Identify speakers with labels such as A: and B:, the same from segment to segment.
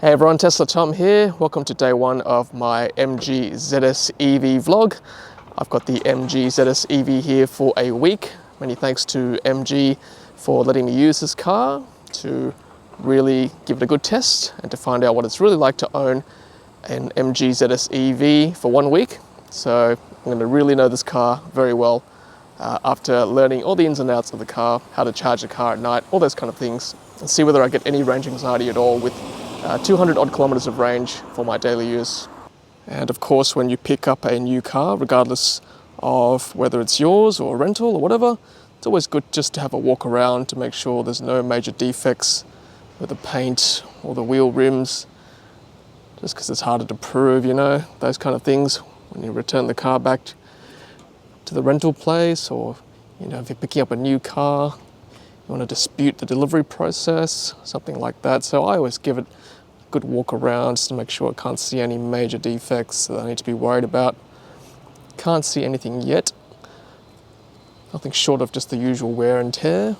A: Hey everyone, Tesla Tom here. Welcome to day one of my MG ZS EV vlog. I've got the MG ZS EV here for a week. Many thanks to MG for letting me use this car to really give it a good test and to find out what it's really like to own an MG ZS EV for 1 week. So I'm going to really know this car very well after learning all the ins and outs of the car, how to charge the car at night, all those kind of things, and see whether I get any range anxiety at all with 200 odd kilometers of range for my daily use. And of course, when you pick up a new car, regardless of whether it's yours or a rental or whatever, it's always good just to have a walk around to make sure there's no major defects with the paint or the wheel rims, just because it's harder to prove, you know, those kind of things when you return the car back to the rental place, or, you know, if you're picking up a new car, you want to dispute the delivery process, something like that. So I always give it a good walk around just to make sure I can't see any major defects that I need to be worried about. Can't see anything yet. Nothing short of just the usual wear and tear.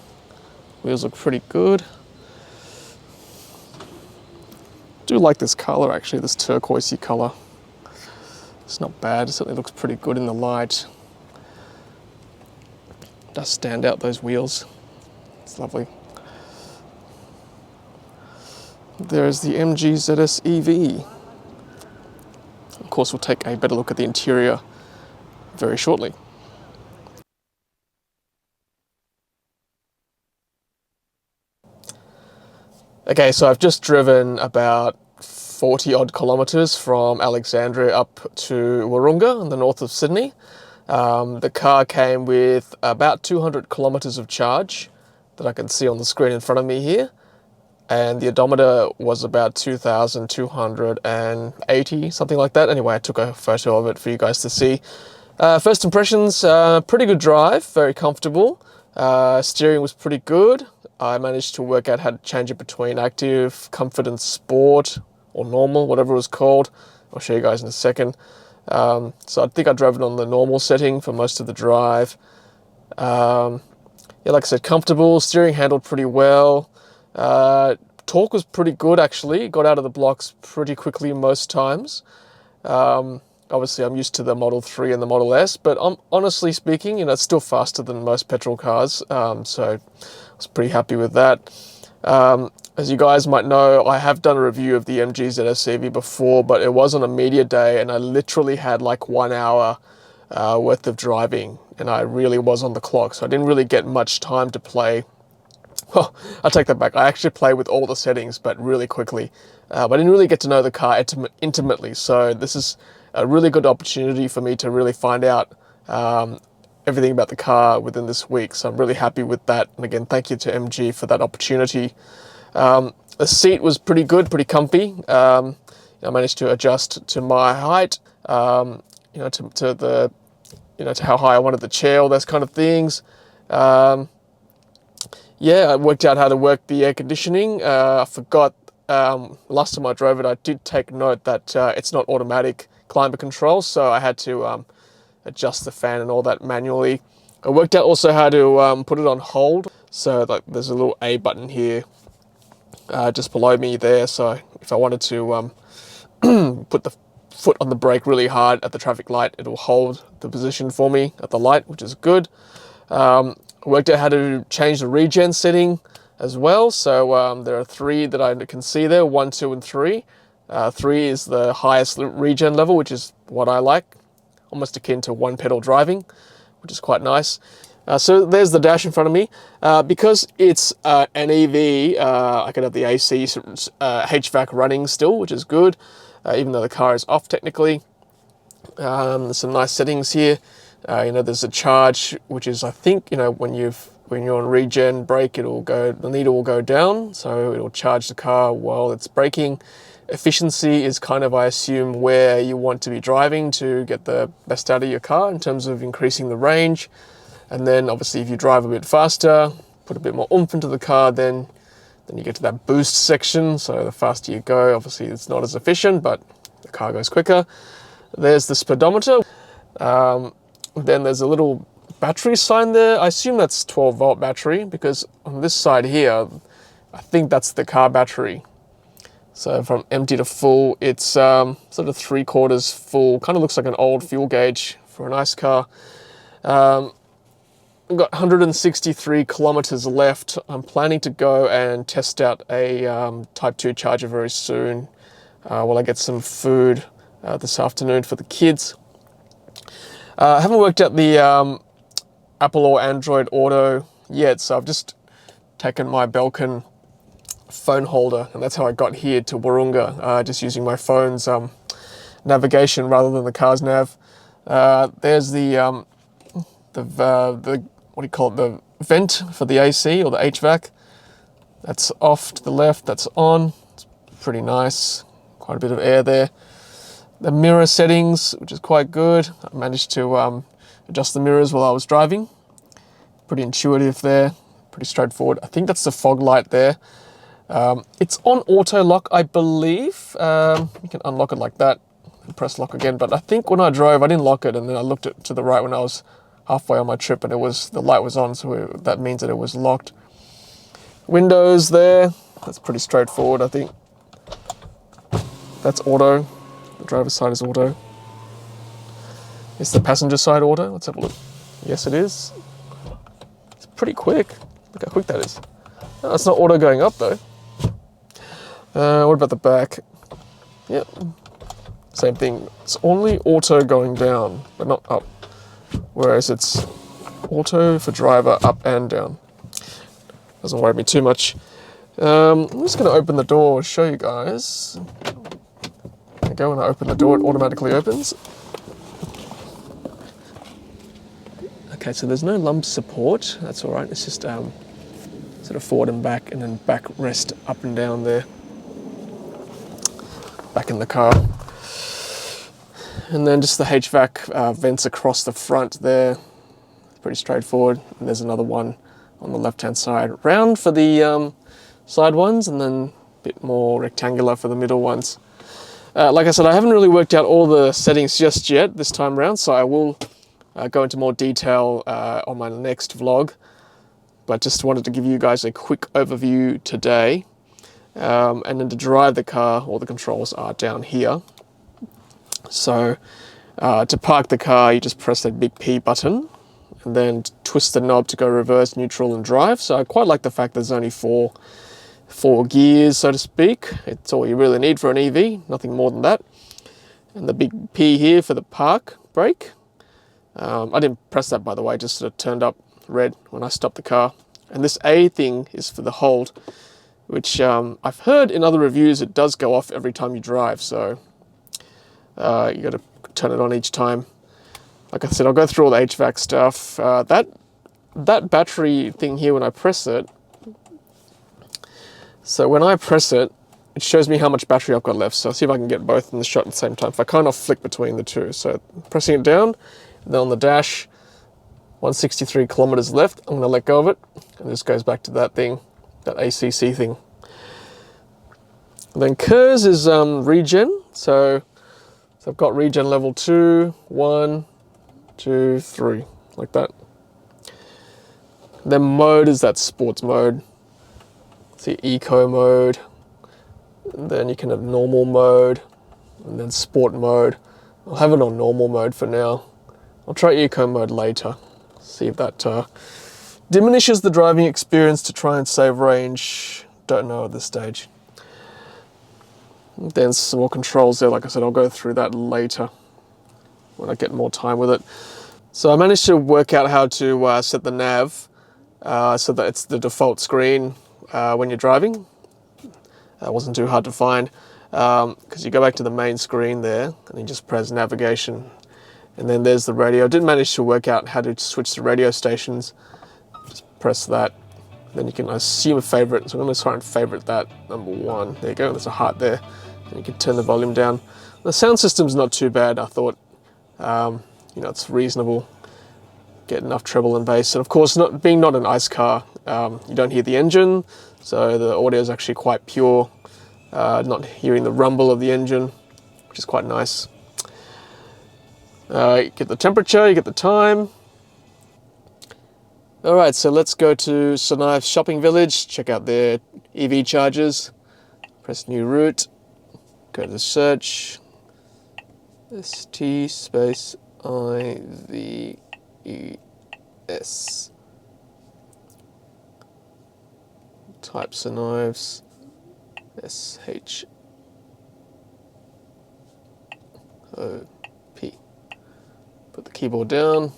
A: Wheels look pretty good. Do like this color actually, this turquoisey color. It's not bad, it certainly looks pretty good in the light. Does stand out, those wheels. It's lovely. There's the MG ZS EV. Of course, we'll take a better look at the interior very shortly. Okay, so I've just driven about 40 odd kilometers from Alexandria up to Wahroonga in the north of Sydney. The car came with about 200 kilometers of charge that I can see on the screen in front of me here, and the odometer was about 2,280, something like that. Anyway, I took a photo of it for you guys to see. First impressions, pretty good drive, very comfortable. Steering was pretty good. I managed to work out how to change it between active, comfort and sport, or normal, whatever it was called. I'll show you guys in a second. So I think I drove it on the normal setting for most of the drive. Yeah, like I said, comfortable, steering handled pretty well. Torque was pretty good actually, got out of the blocks pretty quickly most times. Obviously I'm used to the Model 3 and the Model S, but honestly speaking, you know, it's still faster than most petrol cars, so I was pretty happy with that. As you guys might know, I have done a review of the MG ZS EV before, but it was on a media day and I literally had like 1 hour worth of driving, and I really was on the clock, so I didn't really get much time to play. Well, I take that back. I actually played with all the settings, but really quickly. But I didn't really get to know the car intimately, so this is a really good opportunity for me to really find out everything about the car within this week, so I'm really happy with that. And again, thank you to MG for that opportunity. The seat was pretty good, pretty comfy. I managed to adjust to my height, you know, to the, you know, to how high I wanted the chair, all those kind of things. Yeah, I worked out how to work the air conditioning. I forgot, last time I drove it, I did take note that it's not automatic climate control, so I had to adjust the fan and all that manually. I worked out also how to put it on hold. So like there's a little A button here just below me there, so if I wanted to put the foot on the brake really hard at the traffic light, it'll hold the position for me at the light, which is good. I worked out how to change the regen setting as well. So there are 3 that I can see there, 1, 2 and 3. 3 is the highest regen level, which is what I like, almost akin to one pedal driving, which is quite nice. So there's the dash in front of me. Because it's an EV, I can have the AC HVAC running still, which is good, even though the car is off technically. There's some nice settings here. You know, there's a charge, which is, I think, you know, when you're on regen brake, the needle will go down, so it'll charge the car while it's braking. Efficiency is kind of, I assume, where you want to be driving to get the best out of your car in terms of increasing the range. And then obviously if you drive a bit faster, put a bit more oomph into the car, then you get to that boost section. So the faster you go, obviously it's not as efficient, but the car goes quicker. There's the speedometer. Then there's a little battery sign there. I assume that's 12-volt battery, because on this side here, I think that's the car battery. So from empty to full, it's sort of 3/4 full. Kind of looks like an old fuel gauge for a nice car. I've got 163 kilometers left. I'm planning to go and test out a Type 2 charger very soon while I get some food this afternoon for the kids. I haven't worked out the Apple or Android Auto yet, so I've just taken my Belkin phone holder, and that's how I got here to Wahroonga, just using my phone's navigation rather than the car's nav. There's the what do you call it, the vent for the AC or the HVAC. That's off to the left, that's on. It's pretty nice, quite a bit of air there. The mirror settings, which is quite good. I managed to adjust the mirrors while I was driving. Pretty intuitive there, pretty straightforward. I think that's the fog light there. It's on auto lock, I believe. You can unlock it like that and press lock again, but I think when I drove, I didn't lock it, and then I looked to the right when I was halfway on my trip, and the light was on, so that means that it was locked. Windows there, that's pretty straightforward, I think. That's auto. The driver's side is auto. Is the passenger side auto? Let's have a look. Yes, it is. It's pretty quick. Look how quick that is. No, it's not auto going up though. What about the back? Yep. Same thing. It's only auto going down, but not up. Whereas it's auto for driver up and down. Doesn't worry me too much. I'm just going to open the door, show you guys. There you go, when I open the door, it automatically opens. Okay, so there's no lumbar support. That's all right. It's just sort of forward and then back rest up and down there. Back in the car. And then just the HVAC vents across the front there. Pretty straightforward. And there's another one on the left-hand side. Round for the side ones, and then a bit more rectangular for the middle ones. Like I said, I haven't really worked out all the settings just yet this time around, so I will go into more detail on my next vlog. But just wanted to give you guys a quick overview today. And then to drive the car, all the controls are down here. So to park the car, you just press that big P button and then twist the knob to go reverse, neutral and drive. So I quite like the fact there's only four gears, so to speak. It's all you really need for an EV, nothing more than that. And the big P here for the park brake. I didn't press that, by the way, just sort of turned up red when I stopped the car. And this A thing is for the hold, which I've heard in other reviews it does go off every time you drive, so you got to turn it on each time. Like I said, I'll go through all the HVAC stuff. That battery thing here, when I press it, so when I press it, it shows me how much battery I've got left. So I'll see if I can get both in the shot at the same time. If I kind of flick between the two. So pressing it down, and then on the dash, 163 kilometers left. I'm going to let go of it, and this goes back to that thing, that ACC thing. And then KERS is regen. So I've got regen level 2, 1, 2, 3, like that. Then mode is that sports mode. See, eco mode. And then you can have normal mode, and then sport mode. I'll have it on normal mode for now. I'll try eco mode later. See if that diminishes the driving experience to try and save range. Don't know at this stage. Then some more controls there. Like I said, I'll go through that later when I get more time with it. So I managed to work out how to set the nav so that it's the default screen when you're driving. That wasn't too hard to find because you go back to the main screen there and you just press navigation, and then there's the radio. I did manage to work out how to switch the radio stations. Just press that, then you can assume a favorite. So I'm going to try and favorite that number 1. There you go, there's a heart there, and you can turn the volume down. The sound system's not too bad, I thought. You know, it's reasonable. Get enough treble and bass, and of course, being not an ICE car, you don't hear the engine, so the audio is actually quite pure. Not hearing the rumble of the engine, which is quite nice. You get the temperature, you get the time. All right, so let's go to Sonai's shopping village, check out their EV chargers. Press new route, go to search, ST space IVES. Types of knives, SHOP. Put the keyboard down.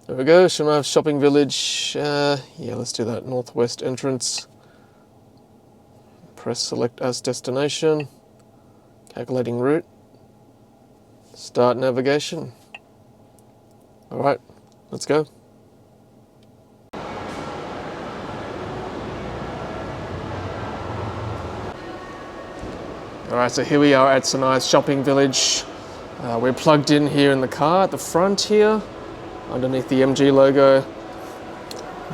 A: There we go, Shemav Shopping Village. Yeah, let's do that. Northwest entrance. Press select as destination. Calculating route. Start navigation. Alright, let's go. Alright, so here we are at Sinai's Shopping Village. We're plugged in here in the car at the front here, underneath the MG logo.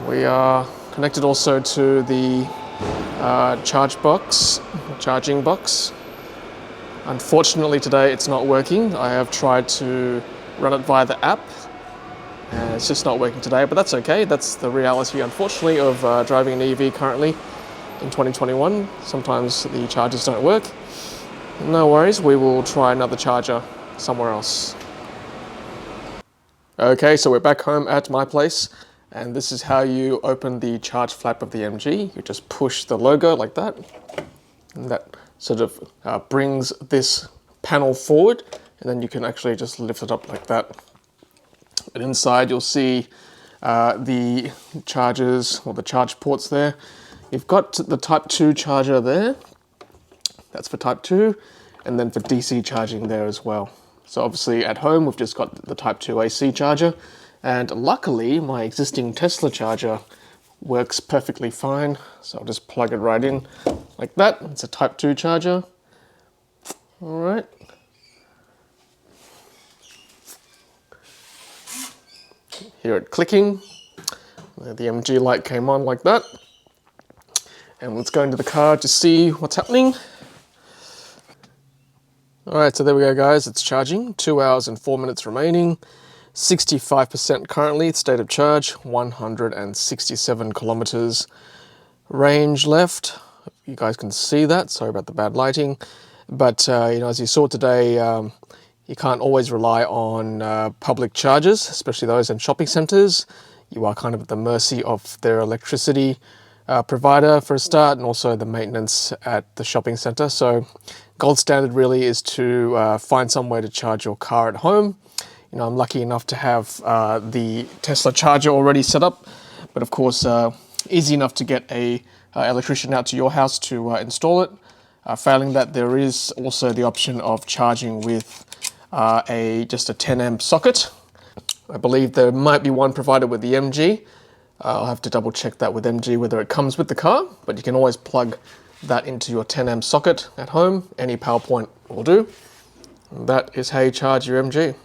A: We are connected also to the charging box. Unfortunately today it's not working. I have tried to run it via the app and it's just not working today, but that's okay. That's the reality, unfortunately, of driving an EV currently in 2021. Sometimes the chargers don't work. No worries, we will try another charger somewhere else. Okay, so we're back home at my place, and this is how you open the charge flap of the MG. You just push the logo like that, and that sort of brings this panel forward, and then you can actually just lift it up like that. And inside you'll see the chargers, or the charge ports there. You've got the Type 2 charger there. That's for Type 2, and then for DC charging there as well. So obviously at home we've just got the Type 2 AC charger, and luckily my existing Tesla charger works perfectly fine. So I'll just plug it right in like that. It's a Type 2 charger. All right. Hear it clicking. The MG light came on like that. And let's go into the car to see what's happening. Alright, so there we go guys, it's charging. 2 hours and 4 minutes remaining. 65% currently, state of charge, 167 kilometers range left. You guys can see that, sorry about the bad lighting. But as you saw today, you can't always rely on public chargers, especially those in shopping centers. You are kind of at the mercy of their electricity provider for a start, and also the maintenance at the shopping center. So gold standard really is to find somewhere to charge your car at home. I'm lucky enough to have the Tesla charger already set up, but of course easy enough to get a electrician out to your house to install it. Failing that, there is also the option of charging with just a 10 amp socket. I believe there might be one provided with the MG. I'll have to double check that with MG whether it comes with the car, but you can always plug that into your 10 amp socket at home. Any power point will do. And that is how you charge your MG.